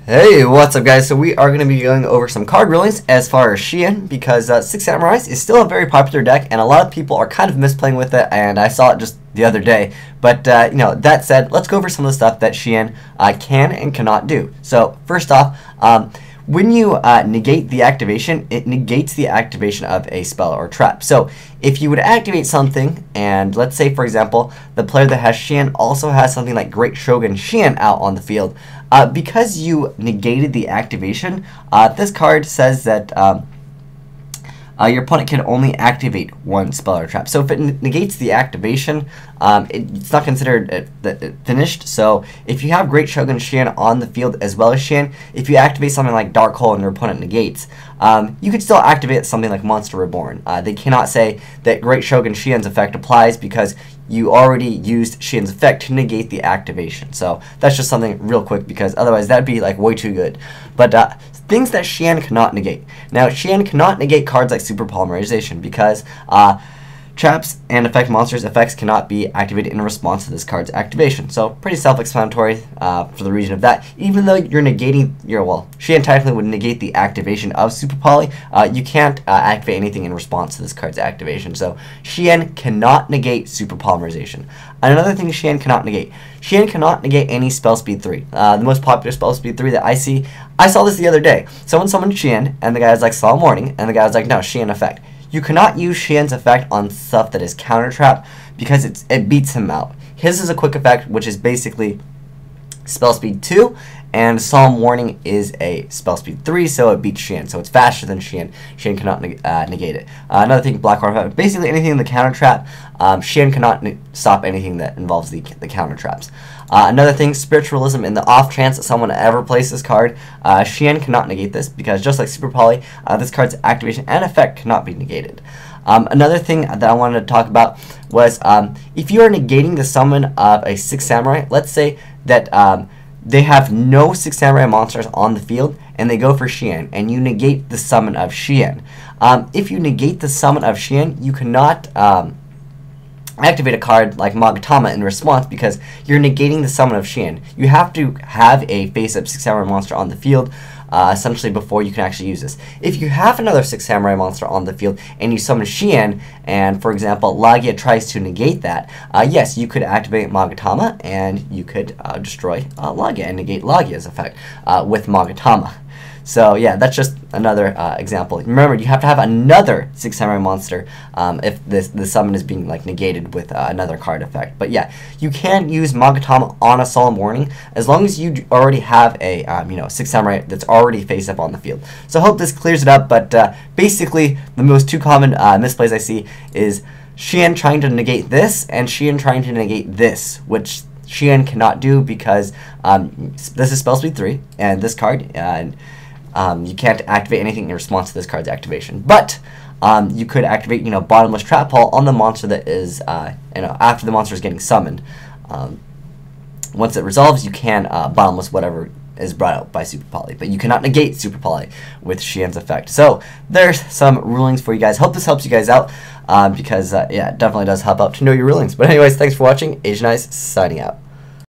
Hey, what's up guys? So we are going to be going over some card rulings as far as Shi En, because Six Samurais is still a very popular deck and a lot of people are kind of misplaying with it, and I saw it just the other day. But that said, let's go over some of the stuff that Shi En can and cannot do. So first off, when you negate the activation, it negates the activation of a spell or trap. So if you would activate something, and let's say for example the player that has Shi En also has something like Great Shogun Shi En out on the field, because you negated the activation, this card says that your opponent can only activate one spell or trap. So if it negates the activation, it's not considered finished. So if you have Great Shogun Shi En on the field as well as Shi En, if you activate something like Dark Hole and your opponent negates, you could still activate something like Monster Reborn. They cannot say that Great Shogun Shi En's effect applies because you already used Shi En's effect to negate the activation. So that's just something real quick, because otherwise that'd be like way too good. But things that Shi En cannot negate. Now Shi En cannot negate cards like super polymerization, because traps and effect monsters' effects cannot be activated in response to this card's activation. So pretty self-explanatory for the reason of that. Even though you're negating Shi En technically would negate the activation of super poly, you can't activate anything in response to this card's activation. So Shi En cannot negate super polymerization. Another thing Shi En cannot negate. Shi En cannot negate any spell speed 3. The most popular spell speed 3 that I see, I saw this the other day. Someone summoned Shi En, and the guy was like, Solemn Warning, and the guy was like, no, Shi En effect. You cannot use Shi En's effect on stuff that is counter trap because it beats him out. His is a quick effect, which is basically spell speed 2, and Solemn Warning is a spell speed 3, so it beats Shi En. So it's faster than Shi En. Shi En cannot negate it. Another thing, Black Heart effect. Basically anything in the counter trap, Shi En cannot stop anything that involves the counter traps. Another thing, Spiritualism. In the off chance that someone ever plays this card, Shi En cannot negate this, because just like Super Poly, this card's activation and effect cannot be negated. Another thing that I wanted to talk about was if you are negating the summon of a Six Samurai, let's say that they have no Six Samurai monsters on the field and they go for Shi En, and you negate the summon of Shi En. If you negate the summon of Shi En, you cannot activate a card like Monatomic in response, because you're negating the summon of Shi En. You have to have a face-up Six Samurai monster on the field essentially before you can actually use this. If you have another Six Samurai monster on the field and you summon Shi En, and for example Lagia tries to negate that, yes, you could activate Monatomic and you could destroy Lagia and negate Lagia's effect with Monatomic. So yeah, that's just another example. Remember, you have to have another Six Samurai monster if the summon is being like negated with another card effect. But yeah, you can use Monatomic on a Solemn Warning as long as you already have a Six Samurai that's already face up on the field. So I hope this clears it up. But basically, the most two common misplays I see is Shi En trying to negate this and Shi En trying to negate this, which Shi En cannot do because this is spell speed 3 and this card. You can't activate anything in response to this card's activation. But you could activate, Bottomless Trap Hole on the monster that is, after the monster is getting summoned. Once it resolves, you can bottomless whatever is brought out by Super Poly. But you cannot negate Super Poly with Shi En's effect. So there's some rulings for you guys. Hope this helps you guys out because, yeah, it definitely does help out to know your rulings. But anyways, thanks for watching. Asian Eyes signing out.